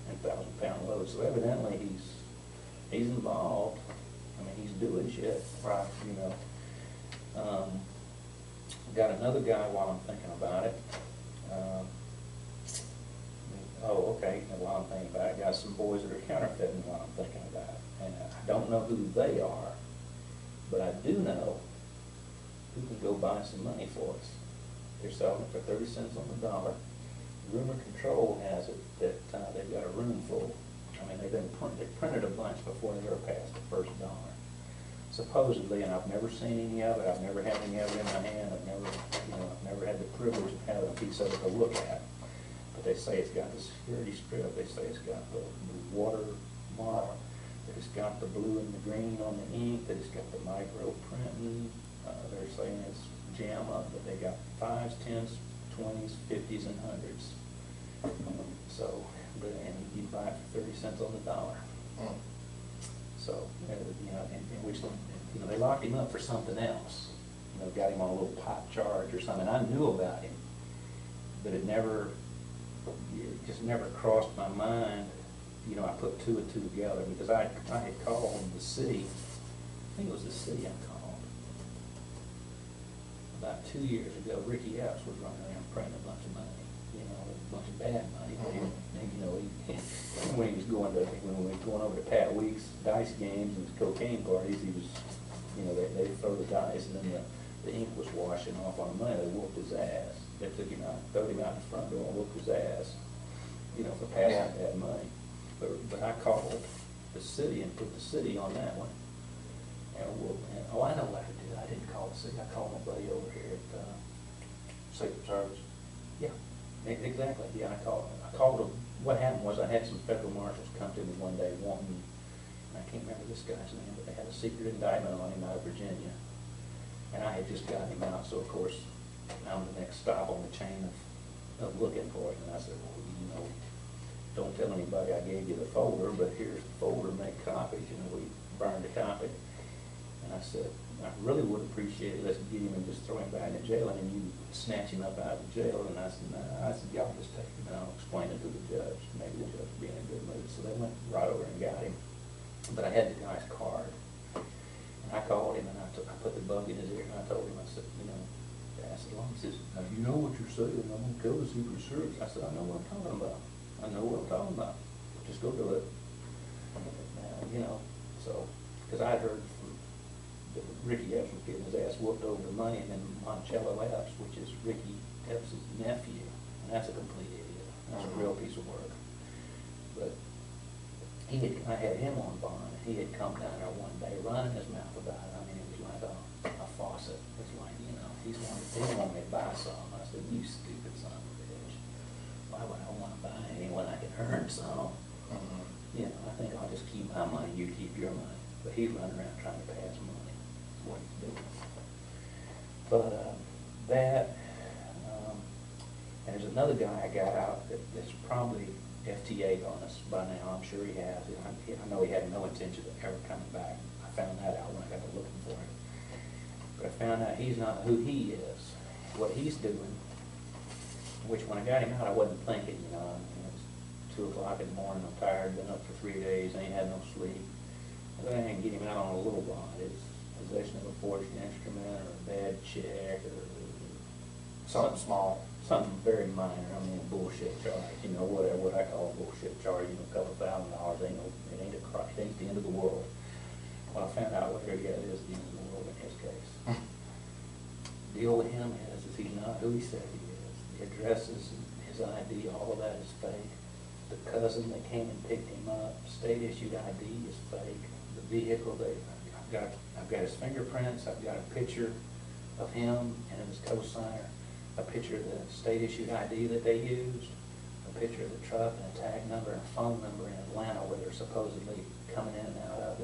and 1,000-pound loads. So evidently he's involved. I mean, he's doing shit. Right. You know. Got another guy while I'm thinking about it. Okay, and while I'm thinking about it, got some boys that are counterfeiting while I'm thinking about it. And I don't know who they are, but I do know who can go buy some money for us. They're selling it for 30 cents on the dollar. Rumor Control has it that they've got a room full. I mean, they printed a bunch before they ever passed the first dollar. Supposedly, and I've never seen any of it, I've never had any of it in my hand, I've never had the privilege of having a piece of it to look at. But they say it's got the security strip, they say it's got the water mark, that it's got the blue and the green on the ink, that it's got the micro printing. They're saying it's jam up, but they got 5s, 10s, 20s, 50s, and 100s. And you buy it for 30 cents on the dollar. So, you know, which, you know, they locked him up for something else. You know, got him on a little pot charge or something. I knew about him, but it just never crossed my mind. You know, I put two and two together because I had called the city. I think it was the city I called. About 2 years ago, Ricky Epps was running around printing a bunch of money. You know, a bunch of bad money. And, you know, when we were going over to Pat Weeks' dice games and cocaine parties, he was, you know, they throw the dice and then the ink was washing off on the money. They whooped his ass. They took him out, throwed him out the front door and whooped his ass, you know, for passing bad money. But I called the city and put the city on that one. And I know what I did. I didn't call the city. I called my buddy over here at Secret Service. Yeah, exactly. Yeah, I called them. What happened was I had some federal marshals come to me one day wanting, and I can't remember this guy's name, but they had a secret indictment on him out of Virginia. And I had just gotten him out, so of course, I'm the next stop on the chain of looking for it. And I said, well, you know, don't tell anybody I gave you the folder, but here's the folder, make copies. You know, we burned a copy. And I said, I really would appreciate it. Let's get him and just throw him back in jail, and then you snatch him up out of jail. And I said, nah. I said, y'all just take him, and I'll explain it to the judge. Maybe the judge will be in a good mood. So they went right over and got him. But I had the guy's card. And I called him, and I put the bug in his ear, and I told him, I said, you know, I said, he says, now you know what you're saying. I'm going to kill the Secret Service. I said, I know what I'm talking about. I know what I'm talking about. Just go do it. You know, so, because I heard from Ricky Epps was getting his ass whooped over the money, and then Moncello Epps, which is Ricky Epps' nephew, and that's a complete idiot. That's a real piece of work. But I had him on bond, and he had come down there one day running his mouth about it. I mean, it was like a faucet. It's like, you know, he wanted me to buy some. I said, you stupid son of a bitch. Why would I want to buy any when I can earn some? You know, I think I'll just keep my money, you keep your money. But he's running around trying to pass money. That's what he's doing. But and there's another guy I got out that's probably FTA'd on us by now. I'm sure he has. I know he had no intention of ever coming back. I found that out when I got to looking for him. But I found out he's not who he is, what he's doing, which when I got him out, I wasn't thinking, you know, it's 2 o'clock in the morning, I'm tired, been up for 3 days, ain't had no sleep. But I didn't get him out on a little bond. It's possession of a forged instrument or a bad check or Something small. something very minor. I mean, a bullshit charge, you know, whatever, what I call a bullshit charge, you know, a couple $1,000, ain't no, it ain't it ain't the end of the world. Well, I found out later, yeah, it is the end of the world in his case. Deal with him is he's not who he said he is. The addresses, his ID, all of that is fake. The cousin that came and picked him up, state issued ID is fake. The vehicle, I've got his fingerprints, I've got a picture of him and his co-signer, a picture of the state issued ID that they used, a picture of the truck and a tag number and a phone number in Atlanta where they're supposedly coming in and out of.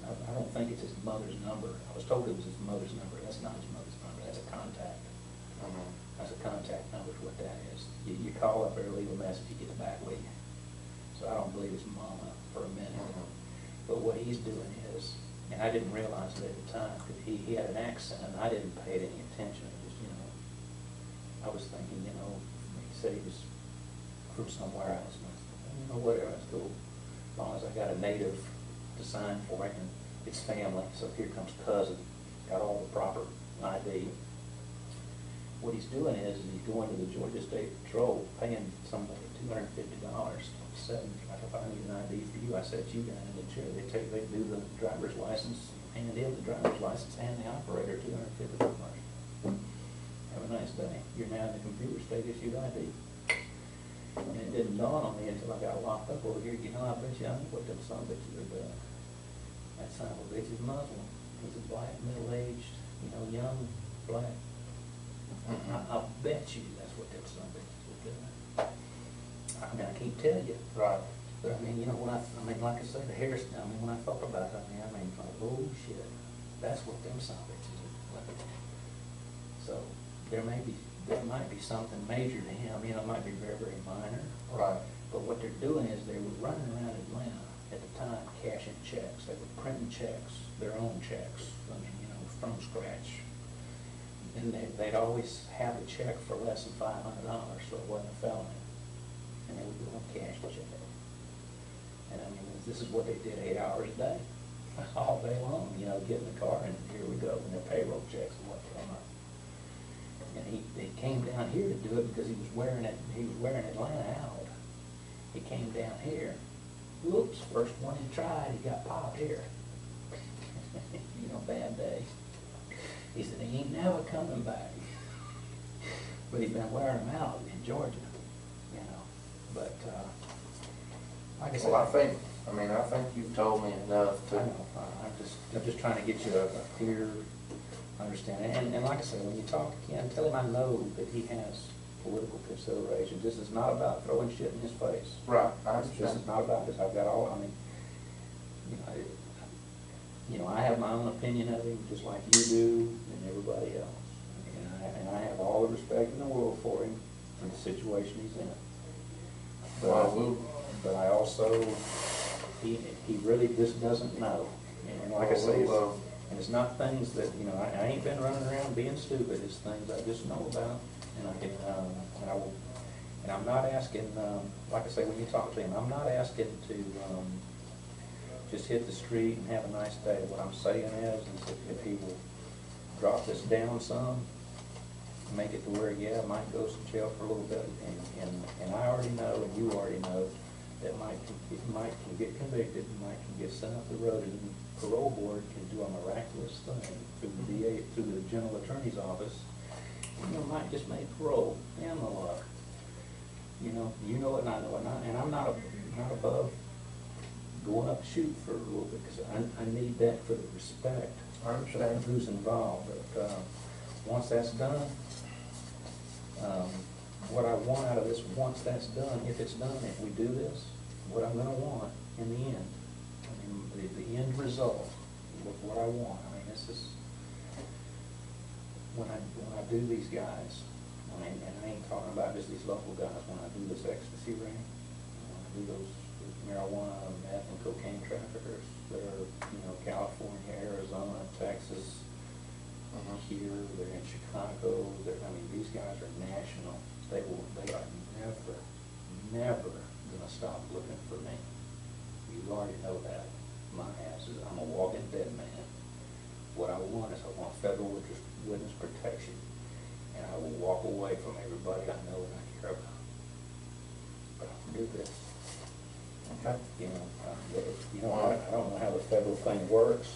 I don't think it's his mother's number. I was told it was his mother's number. That's not his mother's number. That's a contact. That's a contact number is what that is. You call up there, leave a message, he gets back with you. So I don't believe it's mama for a minute. But what he's doing is, and I didn't realize it at the time, because he had an accent, and I didn't pay it any attention. It just, you know, I was thinking, you know, he said he was from somewhere else. And I said, you know, whatever, that's cool. As long as I got a native to sign for it, and it's family, so here comes cousin, got all the proper ID. What he's doing is he's going to the Georgia State Patrol, paying somebody $250. Like, if I need an ID for you, I set you down in the chair. They do the driver's license, hand in the driver's license, and the operator $250. Have a nice day. You're now in the computer state issued ID. And it didn't dawn on me until I got locked up over here. You know, I bet you I know what them son of bitches are doing. That son of a bitch is Muslim. He's a black, middle-aged, you know, young, black. I'll bet you that's what them son of bitches are doing. I mean, I can't tell you. Right. But I mean, you know, like I say, the hair, I mean, when I thought about it, I mean, like, oh shit, that's what them son of bitches are doing. So, there might be something major to him, you know, it might be very, very minor. Right. But what they're doing is they were running around Atlanta at the time cashing checks. They were printing checks, their own checks, I mean, you know, from scratch. And they'd always have a check for less than $500, so it wasn't a felony. And they would go and cash the check. And I mean, this is what they did 8 hours a day, all day long, you know, get in the car and here we go, and their payroll checks and what they are. And he came down here to do it because he was wearing Atlanta out. He came down here. Whoops, first one he tried, he got popped here. You know, bad day. He said he ain't never coming back. But he's been wearing them out in Georgia, you know. But like I said, Well, I think you've told me enough to. I know. I'm just trying to get you a clear understanding. And like I said, when you talk to Ken, tell him I know that he has political considerations. This is not about throwing shit in his face. Right, I This understand. is not about this. I've got all, I mean, you know, I have my own opinion of him, just like you do, and everybody else. And I have all the respect in the world for him and the situation he's in. But I also, he really just doesn't know. And like I say, and it's not things that, you know, I ain't been running around being stupid. It's things I just know about, and I can, and I will, and I'm not asking, like I say, when you talk to him, I'm not asking to just hit the street and have a nice day. What I'm saying is if he will drop this down some, make it to where, yeah, Mike goes to jail for a little bit, and I already know, and you already know, that Mike can get convicted, Mike can get sent up the road, and the parole board can do a miraculous thing through the DA, through the general attorney's office. You know, Mike just made parole, and the luck. You know it, and I know it, and I'm not above going up to shoot for a little bit, because I need that for the respect of who's involved. But once that's done, what I want out of this, once that's done, if it's done, if we do this, what I'm gonna want in the end, I mean, the end result, what I want, I mean, this is, when I do these guys, I mean, and I ain't talking about just these local guys, when I do this ecstasy ring, when I do those marijuana, meth, and cocaine traffickers that are, California, Arizona, Texas, here, they're in Chicago, these guys are national. They are never gonna stop looking for me. You already know that. My ass is, I'm a walking dead man. What I want is I want federal witness protection, and I will walk away from everybody I know and I care about. But I'll do this. Okay. I don't know how the federal thing works,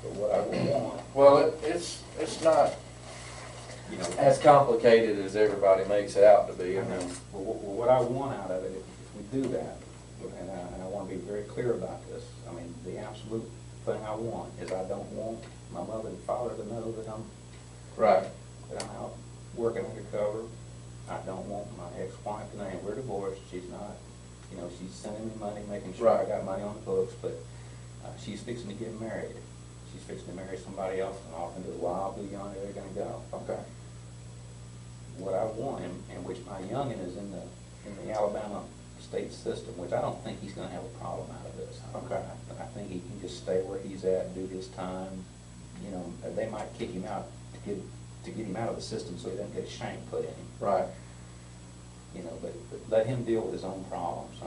but what I would want. Well, it's not as complicated as everybody makes it out to be. I mean, What I want out of it, if we do that, and I want to be very clear about this, the absolute thing I want is I don't want my mother and father to know that I'm right. out working undercover. I don't want my ex-wife to know, and we're divorced, she's not, she's sending me money, making sure I got money on the books, but she's fixing to get married. She's fixing to marry somebody else, and off into the wild blue yonder they're gonna go. Okay. What I want, and which my youngin is in the Alabama state system, which I don't think he's gonna have a problem out of this. Okay. I think he can just stay where he's at, do his time. They might kick him out to get him out of the system so he doesn't get a shank put in him. Right. But let him deal with his own problems.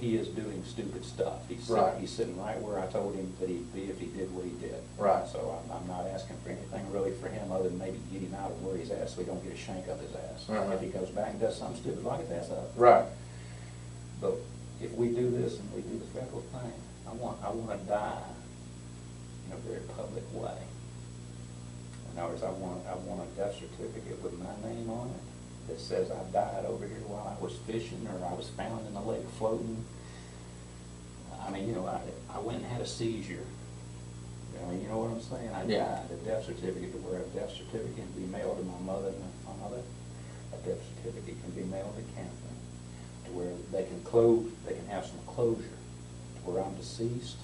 He is doing stupid stuff. He's sitting right where I told him that he'd be if he did what he did. Right. So I'm not asking for anything really for him other than maybe get him out of where he's at so he don't get a shank up his ass. If he goes back and does something stupid, lock his ass up. Right. But if we do this and we do the federal thing, I want to die in a very public way. In other words, I want a death certificate with my name on it that says I died over here while I was fishing, or I was found in the lake floating. I went and had a seizure. You know what I'm saying? I died. A death certificate, to where a death certificate can be mailed to my mother and my father. A death certificate can be mailed to Catherine, to where they can have some closure, to where I'm deceased,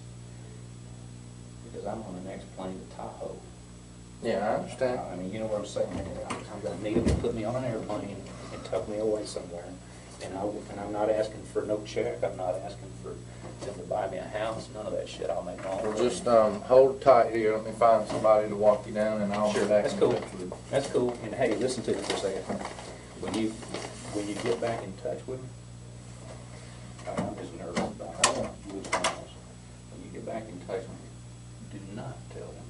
because I'm on the next plane to Tahoe. Yeah, I understand. You know what I'm saying? I'm going to need them to put me on an airplane and tuck me away somewhere. And I'm not asking for no check. I'm not asking for them to buy me a house. None of that shit. I'll make my own. Well, just hold tight here. Let me find somebody to walk you down, and I'll be back. That's in cool. touch with you. That's cool. And hey, listen to me for a second. When you get back in touch with me, I'm just nervous about it. I don't want to lose my house. When you get back in touch with me, do not tell them